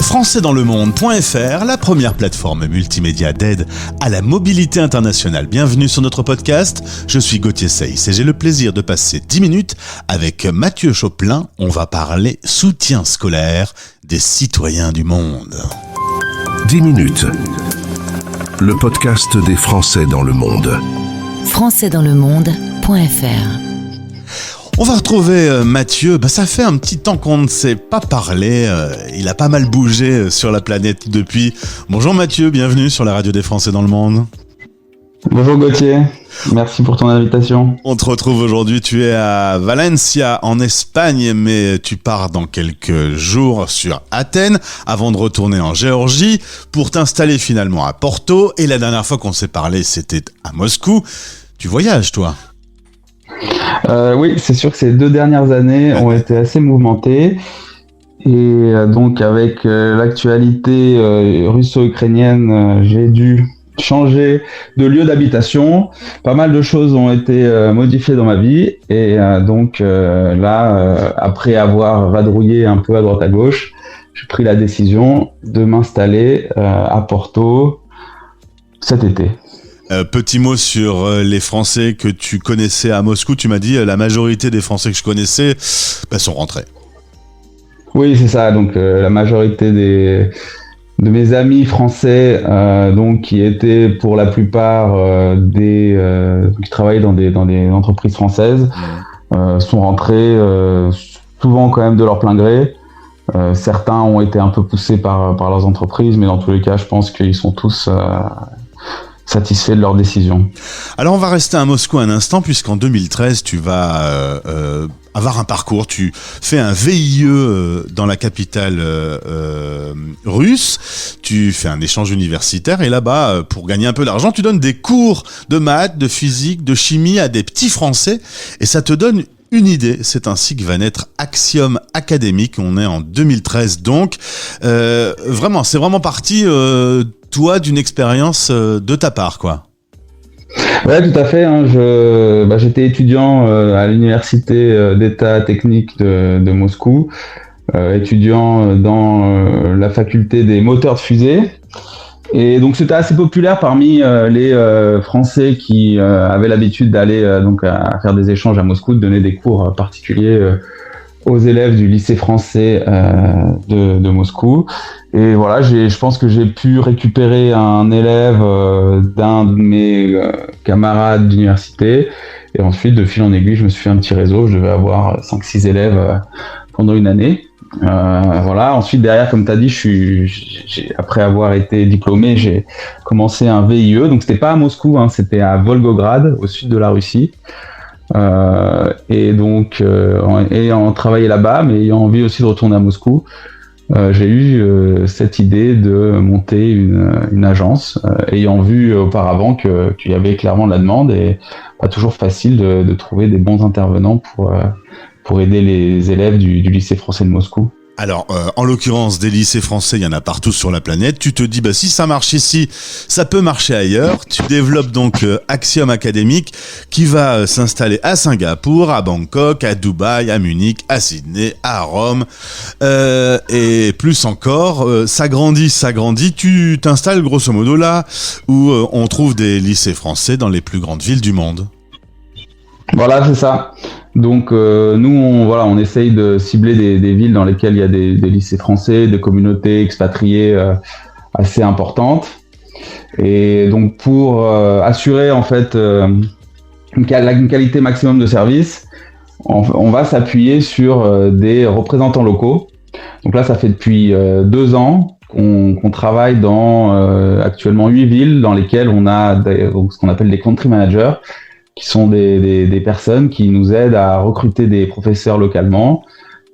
françaisdanslemonde.fr, la première plateforme multimédia d'aide à la mobilité internationale. Bienvenue sur notre podcast, je suis Gauthier Seyss et j'ai le plaisir de passer 10 minutes avec Mathieu Choplin. On va parler soutien scolaire des citoyens du monde. 10 minutes, le podcast des Français dans le monde. françaisdanslemonde.fr. On va retrouver Mathieu, ça fait un petit temps qu'on ne s'est pas parlé, il a pas mal bougé sur la planète depuis. Bonjour Mathieu, bienvenue sur la radio des Français dans le monde. Bonjour Gauthier, merci pour ton invitation. On te retrouve aujourd'hui, tu es à Valencia en Espagne, mais tu pars dans quelques jours sur Athènes avant de retourner en Géorgie pour t'installer finalement à Porto. Et la dernière fois qu'on s'est parlé, c'était à Moscou. Tu voyages toi ? Oui, c'est sûr que ces 2 dernières années ont été assez mouvementées. Et donc avec l'actualité russo-ukrainienne, j'ai dû changer de lieu d'habitation. Pas mal de choses ont été modifiées dans ma vie. Et donc là, après avoir vadrouillé un peu à droite à gauche, j'ai pris la décision de m'installer à Porto cet été. Petit mot sur les Français que tu connaissais à Moscou. Tu m'as dit la majorité des Français que je connaissais sont rentrés. Oui, c'est ça. Donc la majorité de mes amis français, donc qui étaient pour la plupart qui travaillaient dans des entreprises françaises, sont rentrés souvent quand même de leur plein gré. Certains ont été un peu poussés par leurs entreprises, mais dans tous les cas, je pense qu'ils sont tous satisfaits de leur décision. Alors on va rester à Moscou un instant puisqu'en 2013 tu vas avoir un parcours, tu fais un VIE dans la capitale russe, tu fais un échange universitaire et là-bas pour gagner un peu d'argent tu donnes des cours de maths, de physique, de chimie à des petits Français et ça te donne une idée. C'est ainsi que va naître Axiom Académique. On est en 2013 donc. Vraiment, c'est vraiment parti, toi, d'une expérience de ta part, quoi. Ouais, tout à fait. J'étais étudiant à l'université d'État technique de Moscou, étudiant dans la faculté des moteurs de fusée. Et donc c'était assez populaire parmi les Français qui avaient l'habitude d'aller à faire des échanges à Moscou, de donner des cours particuliers aux élèves du lycée français de Moscou. Et voilà, je pense que j'ai pu récupérer un élève d'un de mes camarades d'université. Et ensuite, de fil en aiguille, je me suis fait un petit réseau. Je devais avoir 5-6 élèves pendant une année. Voilà. Ensuite, derrière, comme tu as dit, après avoir été diplômé, j'ai commencé un VIE. Donc, c'était pas à Moscou, c'était à Volgograd, au sud de la Russie. Et donc, ayant travaillé là-bas, mais ayant envie aussi de retourner à Moscou, j'ai eu cette idée de monter une agence, ayant vu auparavant qu'il y avait clairement de la demande et pas toujours facile de trouver des bons intervenants pour aider les élèves du lycée français de Moscou. Alors, en l'occurrence, des lycées français, il y en a partout sur la planète. Tu te dis, si ça marche ici, ça peut marcher ailleurs. Tu développes donc Axiom Académique qui va s'installer à Singapour, à Bangkok, à Dubaï, à Munich, à Sydney, à Rome, et plus encore. Ça grandit. Tu t'installes grosso modo là où on trouve des lycées français dans les plus grandes villes du monde. Voilà, c'est ça. Donc nous, on essaye de cibler des villes dans lesquelles il y a des lycées français, des communautés expatriées assez importantes. Et donc pour assurer en fait une qualité maximum de service, on va s'appuyer sur des représentants locaux. Donc là, ça fait depuis 2 ans qu'on travaille dans actuellement 8 villes dans lesquelles on a ce qu'on appelle des country managers, qui sont des personnes qui nous aident à recruter des professeurs localement,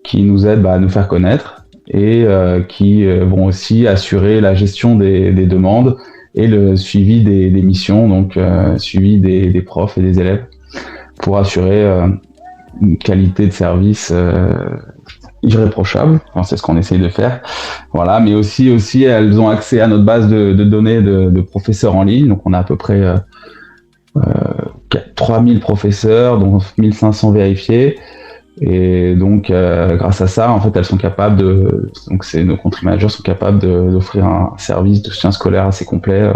qui nous aident à nous faire connaître et qui vont aussi assurer la gestion des demandes et le suivi des missions, donc suivi des profs et des élèves pour assurer une qualité de service irréprochable. Enfin, c'est ce qu'on essaye de faire. Voilà, mais aussi elles ont accès à notre base de données de professeurs en ligne. Donc on a à peu près 3000 professeurs, dont 1500 vérifiés. Et donc, grâce à ça, en fait, elles sont capables nos country managers sont capables d'offrir un service de soutien scolaire assez complet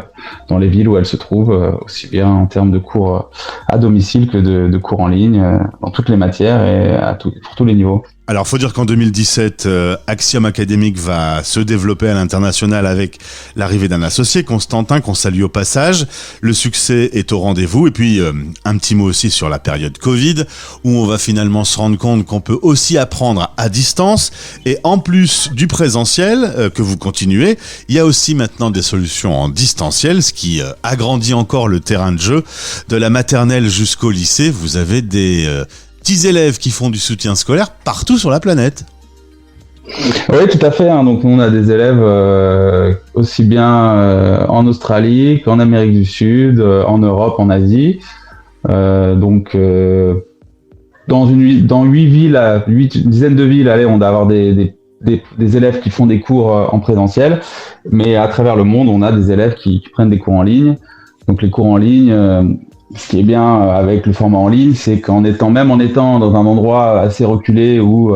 dans les villes où elles se trouvent, aussi bien en termes de cours à domicile que de cours en ligne, dans toutes les matières et pour tous les niveaux. Alors, faut dire qu'en 2017, Axiom Academic va se développer à l'international avec l'arrivée d'un associé, Constantin, qu'on salue au passage. Le succès est au rendez-vous. Et puis, un petit mot aussi sur la période Covid, où on va finalement se rendre compte qu'on peut aussi apprendre à distance. Et en plus du présentiel que vous continuez, il y a aussi maintenant des solutions en distanciel, ce qui agrandit encore le terrain de jeu. De la maternelle jusqu'au lycée, vous avez des petits élèves qui font du soutien scolaire partout sur la planète. Oui, tout à fait. Donc, on a des élèves aussi bien en Australie qu'en Amérique du Sud, en Europe, en Asie. Dans 8 villes, 8 dizaines de villes, on doit avoir des élèves qui font des cours en présentiel. Mais à travers le monde, on a des élèves qui prennent des cours en ligne. Donc, les cours en ligne, ce qui est bien avec le format en ligne, c'est qu'en étant dans un endroit assez reculé où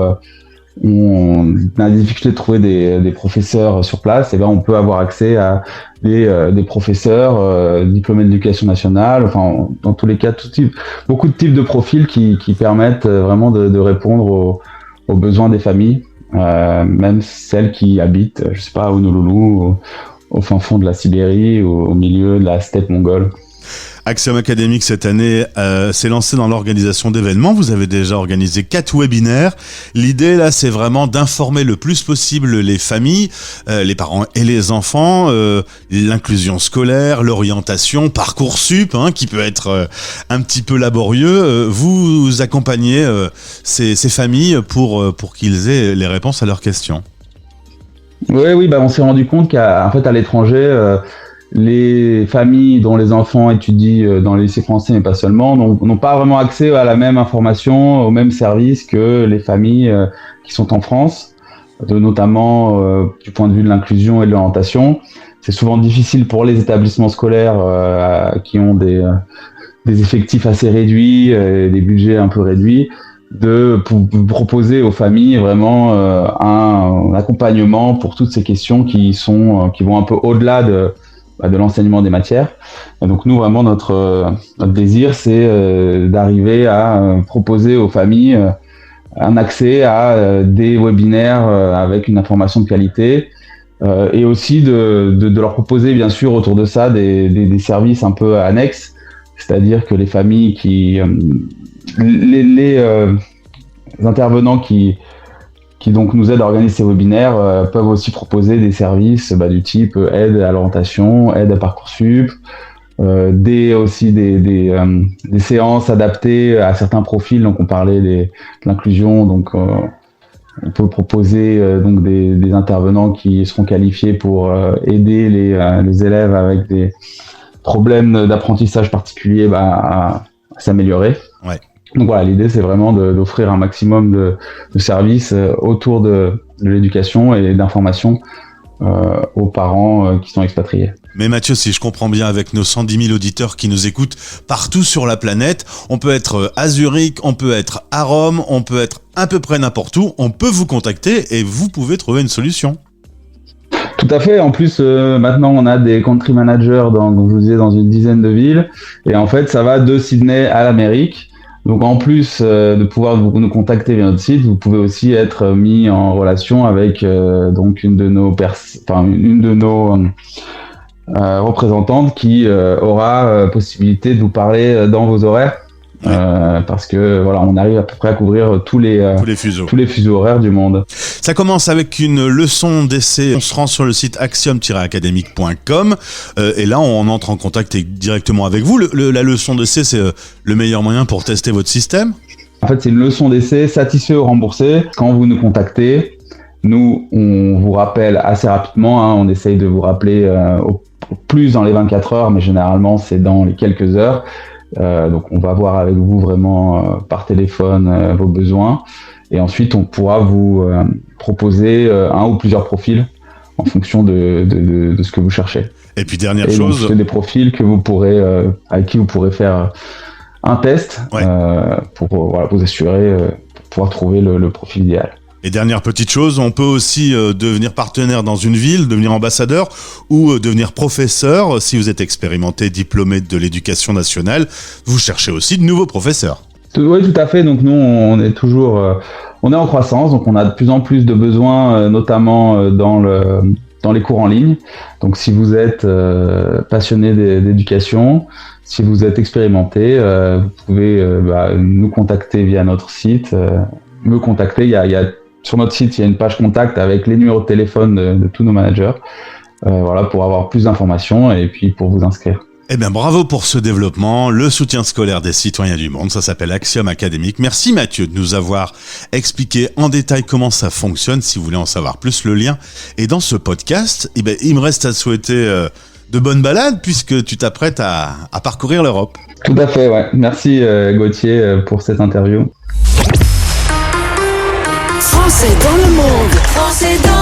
on a des difficultés de trouver des professeurs sur place, et on peut avoir accès à des professeurs diplômés d'éducation nationale, enfin dans tous les cas beaucoup de types de profils qui permettent vraiment de répondre aux besoins des familles, même celles qui habitent, je sais pas, à Honolulu, au fin fond de la Sibérie, ou au milieu de la steppe mongole. Axiom Academic, cette année, s'est lancé dans l'organisation d'événements. Vous avez déjà organisé 4 webinaires. L'idée, là, c'est vraiment d'informer le plus possible les familles, les parents et les enfants, l'inclusion scolaire, l'orientation, Parcoursup, qui peut être un petit peu laborieux. Vous accompagnez ces familles pour qu'ils aient les réponses à leurs questions. Oui, on s'est rendu compte qu'à fait, à l'étranger, les familles dont les enfants étudient dans les lycées français, mais pas seulement, n'ont pas vraiment accès à la même information, au même service que les familles qui sont en France, notamment du point de vue de l'inclusion et de l'orientation. C'est souvent difficile pour les établissements scolaires qui ont des effectifs assez réduits, des budgets un peu réduits, de proposer aux familles vraiment un accompagnement pour toutes ces questions qui vont un peu au-delà de l'enseignement des matières. Et donc nous, vraiment, notre désir, c'est d'arriver à proposer aux familles un accès à des webinaires avec une information de qualité, et aussi de leur proposer, bien sûr, autour de ça, des services un peu annexes, c'est-à-dire que les familles les intervenants qui donc nous aident à organiser ces webinaires peuvent aussi proposer des services du type aide à l'orientation, aide à Parcoursup, des séances adaptées à certains profils. Donc on parlait de l'inclusion, donc on peut proposer donc des intervenants qui seront qualifiés pour aider les élèves avec des problèmes d'apprentissage particuliers à s'améliorer. Ouais. Donc voilà, l'idée, c'est vraiment d'offrir un maximum de services autour de l'éducation et d'information aux parents qui sont expatriés. Mais Mathieu, si je comprends bien, avec nos 110 000 auditeurs qui nous écoutent partout sur la planète, on peut être à Zurich, on peut être à Rome, on peut être à peu près n'importe où, on peut vous contacter et vous pouvez trouver une solution. Tout à fait. En plus, maintenant, on a des country managers comme je vous disais, dans une dizaine de villes. Et en fait, ça va de Sydney à l'Amérique. Donc en plus de pouvoir nous contacter via notre site, vous pouvez aussi être mis en relation avec donc une de nos représentantes qui aura possibilité de vous parler dans vos horaires, parce que voilà, on arrive à peu près à couvrir tous les fuseaux horaires du monde. Ça commence avec une leçon d'essai. On se rend sur le site axiom-academic.com et là on entre en contact directement avec vous. La leçon d'essai, c'est le meilleur moyen pour tester votre système. En fait, c'est une leçon d'essai satisfait ou remboursé. Quand vous nous contactez, nous on vous rappelle assez rapidement. On essaye de vous rappeler au plus dans les 24 heures, mais généralement c'est dans les quelques heures. Donc on va voir avec vous vraiment par téléphone vos besoins. Et ensuite, on pourra vous proposer un ou plusieurs profils en fonction de ce que vous cherchez. Et puis dernière chose, donc, c'est des profils que vous pourrez avec qui vous pourrez faire un test, pour vous assurer, pouvoir trouver le profil idéal. Et dernière petite chose, on peut aussi devenir partenaire dans une ville, devenir ambassadeur ou devenir professeur. Si vous êtes expérimenté, diplômé de l'éducation nationale, vous cherchez aussi de nouveaux professeurs. Oui, tout à fait. Donc nous, on est toujours, on est en croissance, donc on a de plus en plus de besoins, notamment dans les cours en ligne. Donc si vous êtes passionné d'éducation, si vous êtes expérimenté, vous pouvez nous contacter via notre site, me contacter. Il y a sur notre site, il y a une page contact avec les numéros de téléphone de tous nos managers, pour avoir plus d'informations et puis pour vous inscrire. Eh bien, bravo pour ce développement, le soutien scolaire des citoyens du monde, ça s'appelle Axiom Académique. Merci Mathieu de nous avoir expliqué en détail comment ça fonctionne. Si vous voulez en savoir plus, le lien est dans ce podcast. Eh bien, il me reste à te souhaiter de bonnes balades puisque tu t'apprêtes à parcourir l'Europe. Tout à fait, ouais. Merci Gauthier pour cette interview. Français dans le monde. Français dans